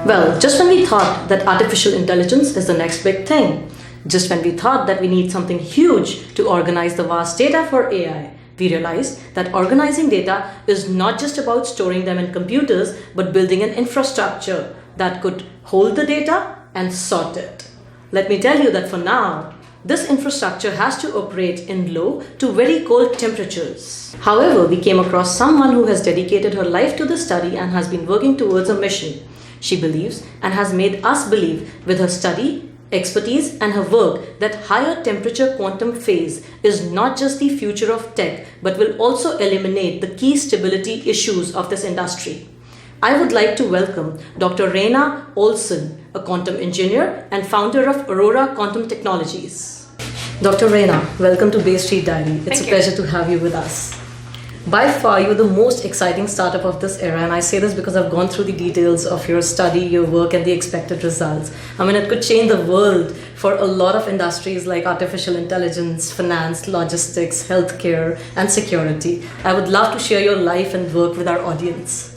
Well, just when we thought that artificial intelligence is the next big thing, just when we thought that we need something huge to organize the vast data for AI, we realized that organizing data is not just about storing them in computers, but building an infrastructure that could hold the data and sort it. Let me tell you that for now, this infrastructure has to operate in low to very cold temperatures. However, we came across someone who has dedicated her life to this study and has been working towards a mission. She believes and has made us believe with her study, expertise, and her work that higher temperature quantum phase is not just the future of tech, but will also eliminate the key stability issues of this industry. I would like to welcome Dr. Raina Olsen, a quantum engineer and founder of Aurora Quantum Technologies. Dr. Raina, welcome to Bay Street Diary. It's a pleasure to have you with us. By far, you're the most exciting startup of this era, and I say this because I've gone through the details of your study, your work, and the expected results. I mean, it could change the world for a lot of industries like artificial intelligence, finance, logistics, healthcare, and security. I would love to share your life and work with our audience.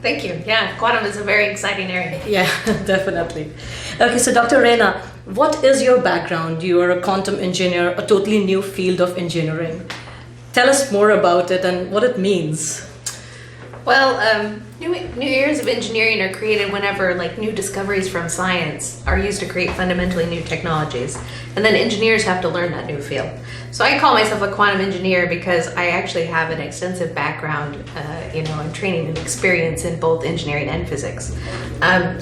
Thank you. Yeah, quantum is a very exciting area. Yeah, definitely. Okay, so Dr. Raina, what is your background? You are a quantum engineer, a totally new field of engineering. Tell us more about it and what it means. Well, new areas of engineering are created whenever new discoveries from science are used to create fundamentally new technologies. And then engineers have to learn that new field. So I call myself a quantum engineer because I actually have an extensive background, and training and experience in both engineering and physics.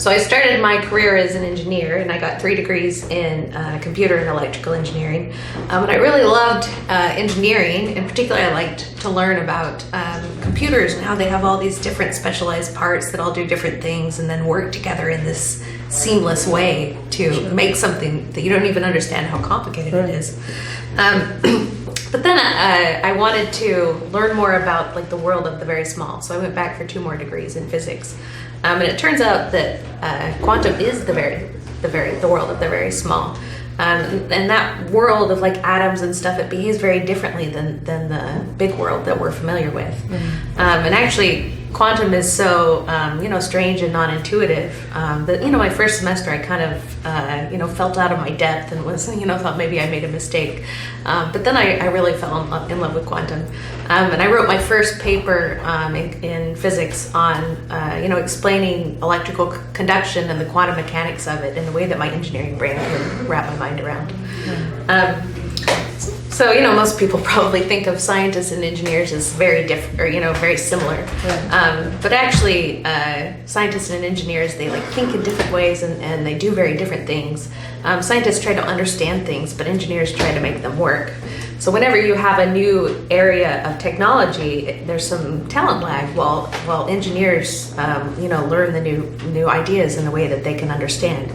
So I started my career as an engineer, and I got 3 degrees in computer and electrical engineering. And I really loved engineering. In particular, I liked to learn about computers and how they have all these different specialized parts that all do different things and then work together in this seamless way to make something that you don't even understand how complicated it is. But then I wanted to learn more about the world of the very small, so I went back for 2 more degrees in physics, and it turns out that quantum is the world of the very small, and that world of atoms and stuff, it behaves very differently than the big world that we're familiar with. And actually, quantum is so strange and non-intuitive that my first semester I kind of felt out of my depth and was thought maybe I made a mistake, but then I really fell in love with quantum, and I wrote my first paper in physics on explaining electrical conduction and the quantum mechanics of it in a way that my engineering brain could wrap my mind around. So, most people probably think of scientists and engineers as very different, or, very similar. Right. But actually, scientists and engineers, they think in different ways and they do very different things. Scientists try to understand things, but engineers try to make them work. So whenever you have a new area of technology, there's some talent lag while engineers, learn the new ideas in a way that they can understand.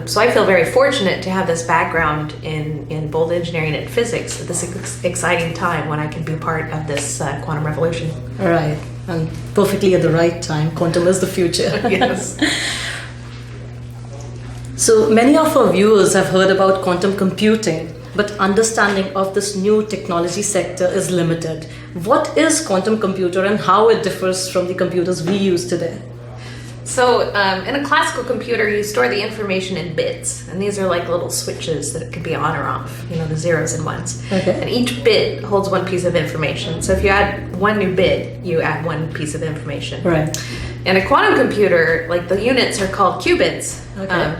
So I feel very fortunate to have this background in both engineering and physics at this exciting time when I can be part of this quantum revolution. All right, and perfectly at the right time. Quantum is the future. Yes. So many of our viewers have heard about quantum computing, but understanding of this new technology sector is limited. What is quantum computer and how it differs from the computers we use today? So in a classical computer, you store the information in bits, and these are like little switches that it can be on or off, the zeros and ones. Okay. And each bit holds one piece of information. So if you add one new bit, you add one piece of information. Right. In a quantum computer, the units are called qubits. Okay.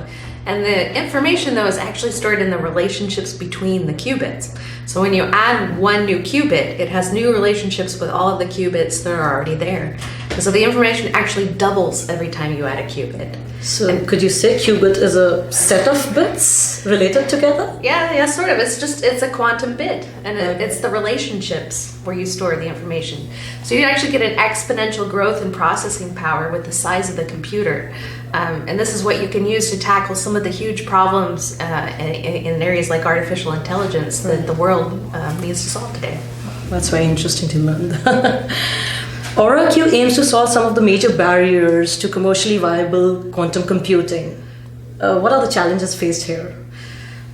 And the information, though, is actually stored in the relationships between the qubits. So when you add one new qubit, it has new relationships with all of the qubits that are already there. And so the information actually doubles every time you add a qubit. So could you say qubit is a set of bits related together? Yeah, sort of. It's a quantum bit, and it's the relationships where you store the information. So you actually get an exponential growth in processing power with the size of the computer. And this is what you can use to tackle some of the huge problems in areas like artificial intelligence that the world needs to solve today. That's very interesting to learn. Aurora Q aims to solve some of the major barriers to commercially viable quantum computing. What are the challenges faced here?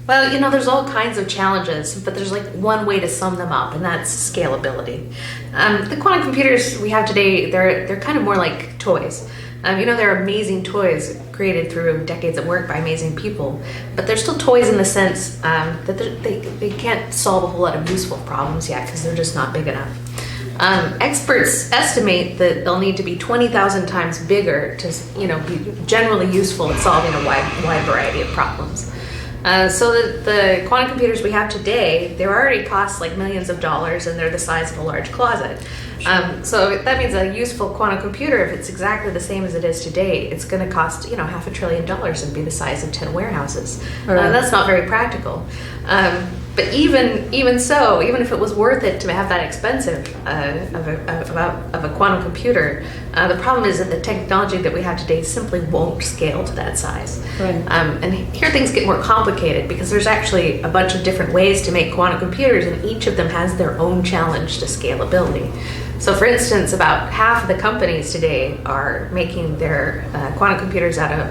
Well, there's all kinds of challenges, but there's one way to sum them up, and that's scalability. The quantum computers we have today, they're kind of more like toys. There are amazing toys created through decades of work by amazing people, but they're still toys in the sense that they can't solve a whole lot of useful problems yet because they're just not big enough. Experts estimate that they'll need to be 20,000 times bigger to, be generally useful in solving a wide variety of problems. So the quantum computers we have today, they already cost like millions of dollars, and they're the size of a large closet. So that means a useful quantum computer, if it's exactly the same as it is today, it's going to cost $500 billion and be the size of 10 warehouses. Right. That's not very practical. But even so, even if it was worth it to have that expensive of a quantum computer, the problem is that the technology that we have today simply won't scale to that size. Right. And here things get more complicated because there's actually a bunch of different ways to make quantum computers, and each of them has their own challenge to scalability. So for instance, about half of the companies today are making their quantum computers out of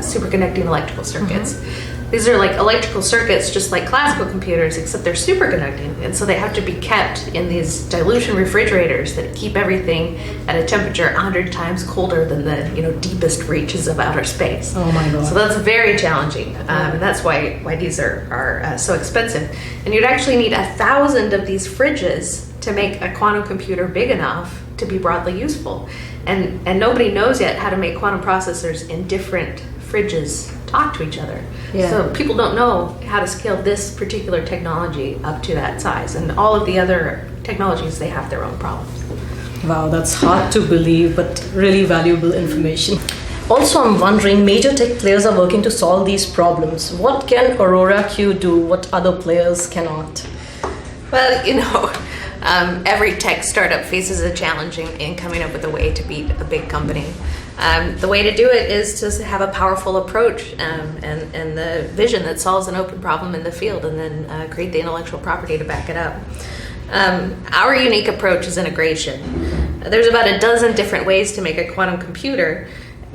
superconducting electrical circuits. Mm-hmm. These are like electrical circuits just like classical computers, except they're superconducting, and so they have to be kept in these dilution refrigerators that keep everything at a temperature 100 times colder than the deepest reaches of outer space. Oh my God. So that's very challenging, and that's why these are so expensive. And you'd actually need 1,000 of these fridges to make a quantum computer big enough to be broadly useful. And nobody knows yet how to make quantum processors in different fridges talk to each other. Yeah. So people don't know how to scale this particular technology up to that size. And all of the other technologies, they have their own problems. Wow, that's hard to believe, but really valuable information. Also, I'm wondering, major tech players are working to solve these problems. What can Aurora Q do what other players cannot? Well, every tech startup faces a challenge in coming up with a way to beat a big company. The way to do it is to have a powerful approach and the vision that solves an open problem in the field, and then create the intellectual property to back it up. Our unique approach is integration. There's about a dozen different ways to make a quantum computer.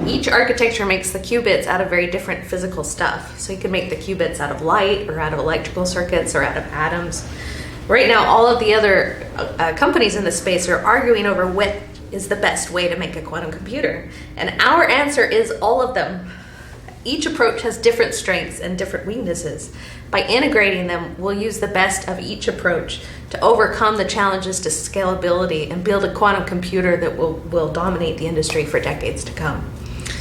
Each architecture makes the qubits out of very different physical stuff. So you can make the qubits out of light, or out of electrical circuits, or out of atoms. Right now, all of the other companies in this space are arguing over what is the best way to make a quantum computer. And our answer is all of them. Each approach has different strengths and different weaknesses. By integrating them, we'll use the best of each approach to overcome the challenges to scalability and build a quantum computer that will dominate the industry for decades to come.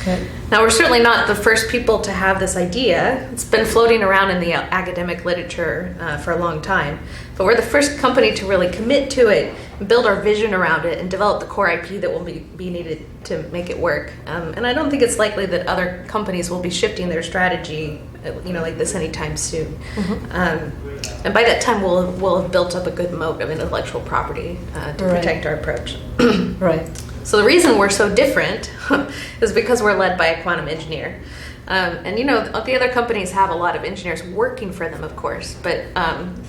Okay. Now, we're certainly not the first people to have this idea. It's been floating around in the academic literature for a long time. But we're the first company to really commit to it, and build our vision around it, and develop the core IP that will be needed to make it work. And I don't think it's likely that other companies will be shifting their strategy, like this anytime soon. Mm-hmm. And by that time, we'll have built up a good moat of intellectual property to protect our approach. Right. So the reason we're so different is because we're led by a quantum engineer. The other companies have a lot of engineers working for them, of course, but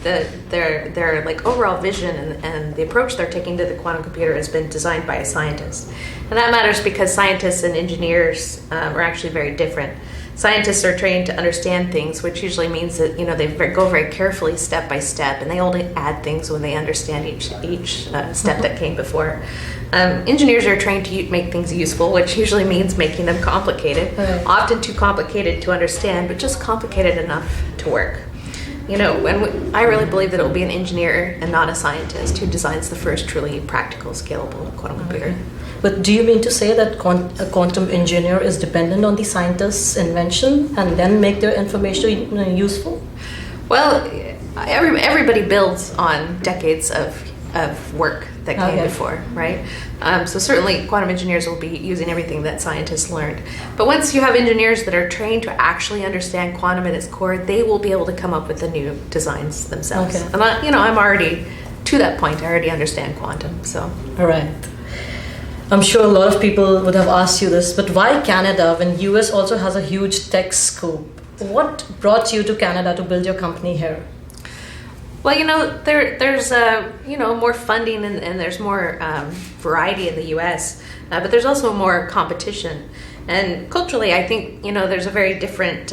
their like overall vision and the approach they're taking to the quantum computer has been designed by a scientist. And that matters because scientists and engineers are actually very different. Scientists are trained to understand things, which usually means that they go very carefully step by step, and they only add things when they understand each step that came before. Engineers are trained to make things useful, which usually means making them complicated, often too complicated to understand, but just complicated enough to work. I really believe that it will be an engineer and not a scientist who designs the first truly practical, scalable quantum computer. But do you mean to say that a quantum engineer is dependent on the scientist's invention and then make their information useful? Well, everybody builds on decades of work that came before, right? So certainly quantum engineers will be using everything that scientists learned. But once you have engineers that are trained to actually understand quantum at its core, they will be able to come up with the new designs themselves. Okay. And I'm already to that point. I already understand quantum, so. All right. I'm sure a lot of people would have asked you this, but why Canada when US also has a huge tech scope? What brought you to Canada to build your company here? Well, there's more funding and there's more variety in the U.S., but there's also more competition. And culturally, I think there's a very different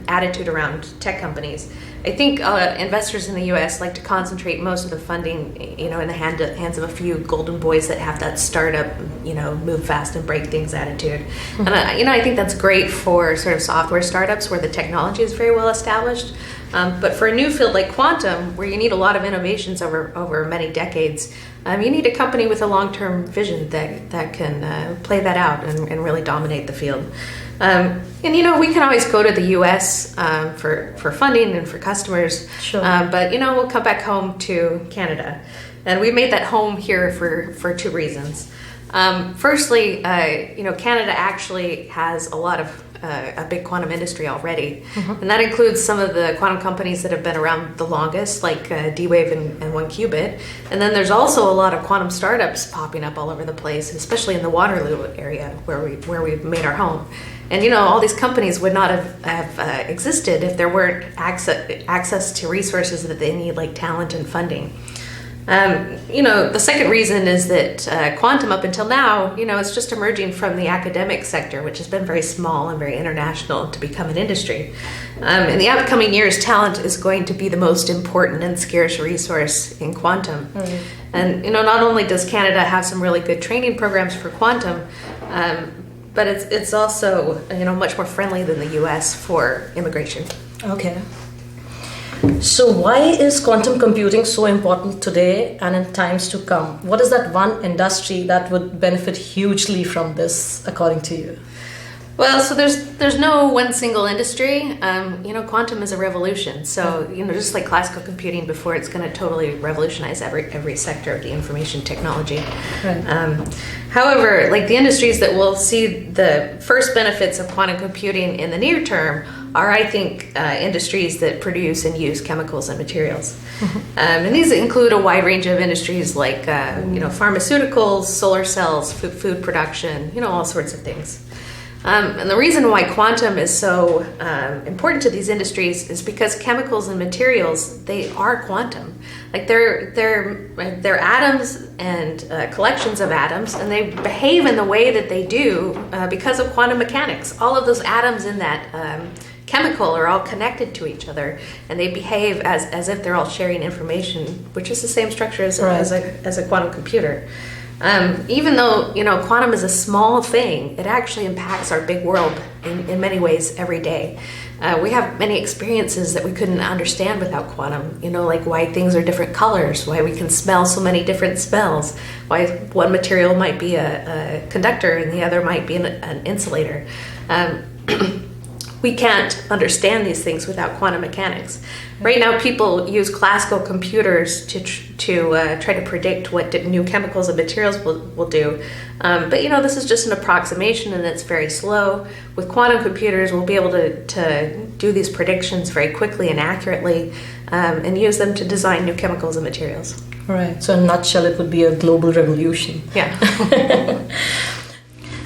attitude around tech companies. I think investors in the U.S. like to concentrate most of the funding, in the hands of a few golden boys that have that startup, move fast and break things attitude. Mm-hmm. And I think that's great for sort of software startups where the technology is very well established. But for a new field like quantum, where you need a lot of innovations over many decades, you need a company with a long-term vision that can play that out and really dominate the field. And we can always go to the U.S. For funding and for customers, sure. But we'll come back home to Canada, and we made that home here for two reasons. Firstly, Canada actually has a big quantum industry already, mm-hmm. and that includes some of the quantum companies that have been around the longest, like D-Wave and 1Qubit. And then there's also a lot of quantum startups popping up all over the place, especially in the Waterloo area where we've made our home. And all these companies would not have existed if there weren't access to resources that they need, like talent and funding. The second reason is that quantum up until now, it's just emerging from the academic sector, which has been very small and very international, to become an industry. In the upcoming years, talent is going to be the most important and scarce resource in quantum. Mm-hmm. And, not only does Canada have some really good training programs for quantum, but it's also, much more friendly than the U.S. for immigration. Okay. So why is quantum computing so important today and in times to come? What is that one industry that would benefit hugely from this, according to you? Well, so there's no one single industry. Quantum is a revolution. So, just like classical computing before, it's going to totally revolutionize every sector of the information technology. Right. However, like the industries that will see the first benefits of quantum computing in the near term are, I think, industries that produce and use chemicals and materials. Mm-hmm. And these include a wide range of industries like, pharmaceuticals, solar cells, food production, all sorts of things. And the reason why quantum is so important to these industries is because chemicals and materials, they are quantum. Like they're atoms and collections of atoms, and they behave in the way that they do because of quantum mechanics. All of those atoms in that chemical are all connected to each other, and they behave as if they're all sharing information, which is the same structure as a quantum computer. Even though, quantum is a small thing, it actually impacts our big world in many ways every day. We have many experiences that we couldn't understand without quantum, like why things are different colors, why we can smell so many different smells, why one material might be a conductor and the other might be an insulator. We can't understand these things without quantum mechanics. Right now, people use classical computers to try to predict what new chemicals and materials will do. But this is just an approximation, and it's very slow. With quantum computers, we'll be able to do these predictions very quickly and accurately, and use them to design new chemicals and materials. Right. So in a nutshell, it would be a global revolution. Yeah.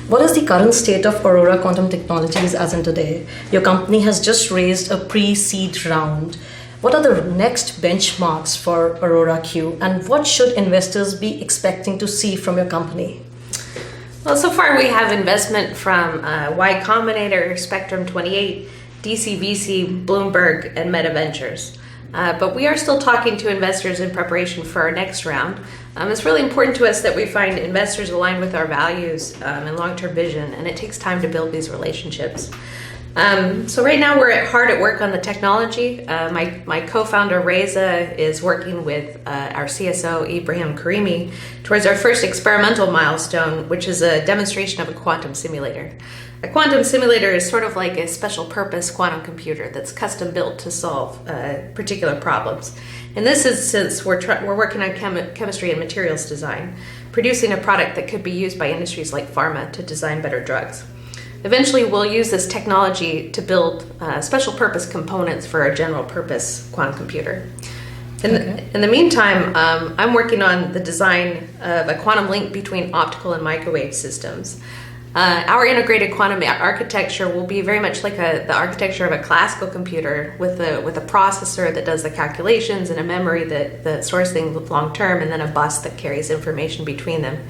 What is the current state of Aurora Quantum Technologies as in today? Your company has just raised a pre-seed round. What are the next benchmarks for Aurora Q, and what should investors be expecting to see from your company? Well, so far we have investment from Y Combinator, Spectrum 28, DCVC, Bloomberg, and Meta Ventures. But we are still talking to investors in preparation for our next round. It's really important to us that we find investors aligned with our values and long-term vision, and it takes time to build these relationships. So right now we're hard at work on the technology. My co-founder Reza is working with our CSO Ibrahim Karimi towards our first experimental milestone, which is a demonstration of a quantum simulator. A quantum simulator is sort of like a special purpose quantum computer that's custom built to solve particular problems. In this instance, we're working on chemistry and materials design, producing a product that could be used by industries like pharma to design better drugs. Eventually, we'll use this technology to build special purpose components for a general purpose quantum computer. In the meantime, I'm working on the design of a quantum link between optical and microwave systems. Our integrated quantum architecture will be very much like the architecture of a classical computer with a processor that does the calculations and a memory that stores things long term, and then a bus that carries information between them.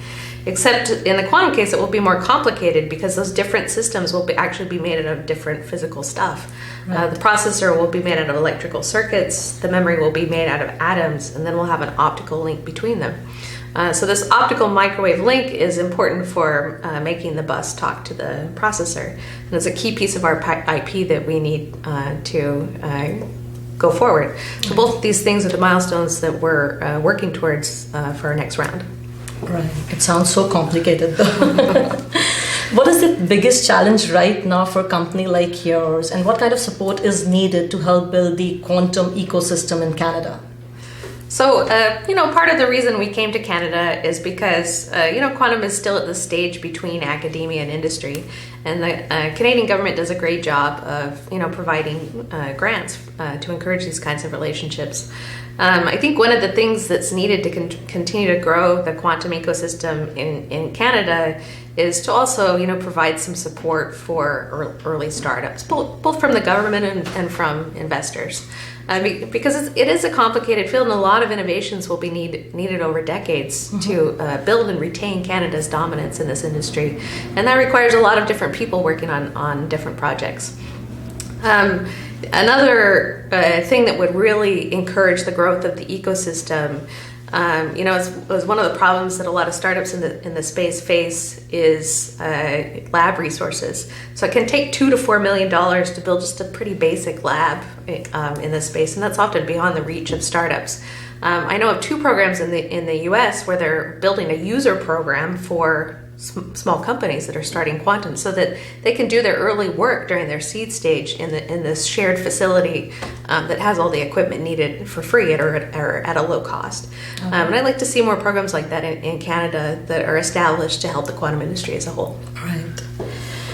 Except in the quantum case, it will be more complicated because those different systems will actually be made out of different physical stuff. Right. The processor will be made out of electrical circuits, the memory will be made out of atoms, and then we'll have an optical link between them. So this optical microwave link is important for making the bus talk to the processor. And it's a key piece of our IP that we need to go forward. So both of these things are the milestones that we're working towards for our next round. Right. It sounds so complicated though. What is the biggest challenge right now for a company like yours, and what kind of support is needed to help build the quantum ecosystem in Canada? So, part of the reason we came to Canada is because, quantum is still at the stage between academia and industry. And the Canadian government does a great job of, providing grants to encourage these kinds of relationships. I think one of the things that's needed to continue to grow the quantum ecosystem in Canada is to also, provide some support for early startups, both from the government and from investors. Because it is a complicated field, and a lot of innovations will be needed over decades to build and retain Canada's dominance in this industry. And that requires a lot of different people working on different projects. Another thing that would really encourage the growth of the ecosystem, is one of the problems that a lot of startups in the space face is lab resources. So it can take $2 to $4 million to build just a pretty basic lab in this space, and that's often beyond the reach of startups. I know of 2 programs in the U.S. where they're building a user program for small companies that are starting quantum, so that they can do their early work during their seed stage in this shared facility that has all the equipment needed for free or at a low cost. And I'd like to see more programs like that in Canada that are established to help the quantum industry as a whole. Right.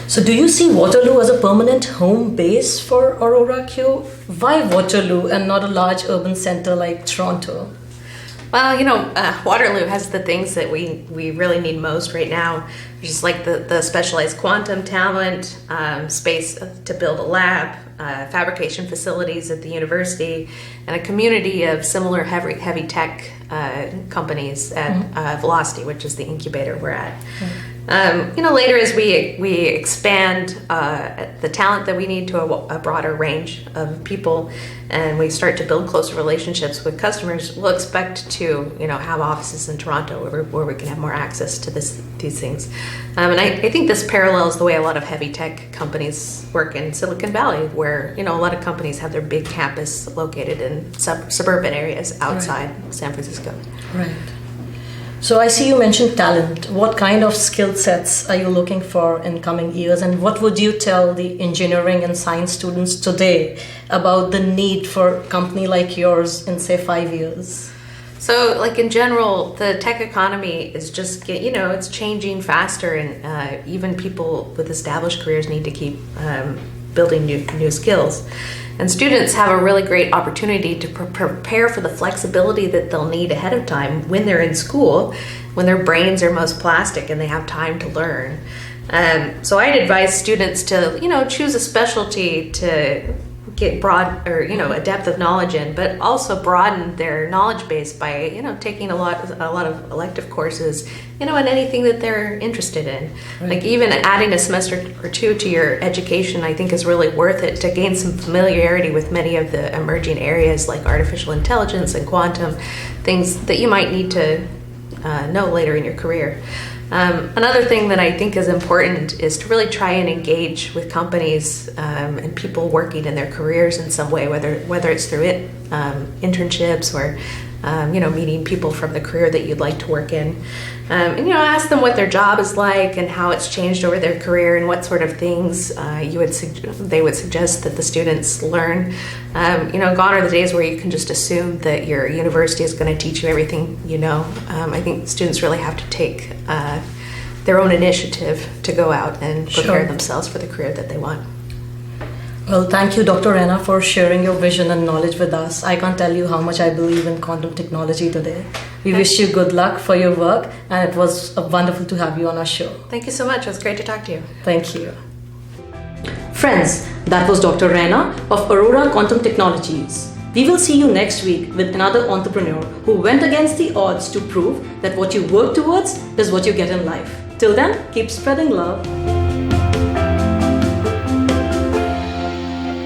So do you see Waterloo as a permanent home base for Aurora Q? Why Waterloo and not a large urban center like Toronto? Well, Waterloo has the things that we really need most right now, which is like the specialized quantum talent, space to build a lab, fabrication facilities at the university, and a community of similar heavy tech companies at Velocity, which is the incubator we're at. Later as we expand the talent that we need to a broader range of people, and we start to build closer relationships with customers, we'll expect to have offices in Toronto where we can have more access to these things. And I think this parallels the way a lot of heavy tech companies work in Silicon Valley, where a lot of companies have their big campus located in suburban areas outside San Francisco. Right. So I see you mentioned talent. What kind of skill sets are you looking for in coming years, and what would you tell the engineering and science students today about the need for a company like yours in, say, 5 years? So, in general, the tech economy is just, it's changing faster, and even people with established careers need to keep building new skills. And students have a really great opportunity to prepare for the flexibility that they'll need ahead of time when they're in school, when their brains are most plastic and they have time to learn. So I'd advise students to, choose a specialty to get broad or, a depth of knowledge in, but also broaden their knowledge base by, taking a lot of elective courses, in anything that they're interested in. Right. Like even adding a semester or 2 to your education, I think is really worth it to gain some familiarity with many of the emerging areas like artificial intelligence and quantum, things that you might need to know later in your career. Another thing that I think is important is to really try and engage with companies and people working in their careers in some way, whether it's through internships or meeting people from the career that you'd like to work in. And ask them what their job is like and how it's changed over their career and what sort of things they would suggest that the students learn. Gone are the days where you can just assume that your university is going to teach you everything you know. I think students really have to take their own initiative to go out and prepare themselves for the career that they want. Well, thank you, Dr. Raina, for sharing your vision and knowledge with us. I can't tell you how much I believe in quantum technology today. We wish you good luck for your work, and it was wonderful to have you on our show. Thank you so much. It was great to talk to you. Thank you. Friends, that was Dr. Raina of Aurora Quantum Technologies. We will see you next week with another entrepreneur who went against the odds to prove that what you work towards is what you get in life. Till then, keep spreading love.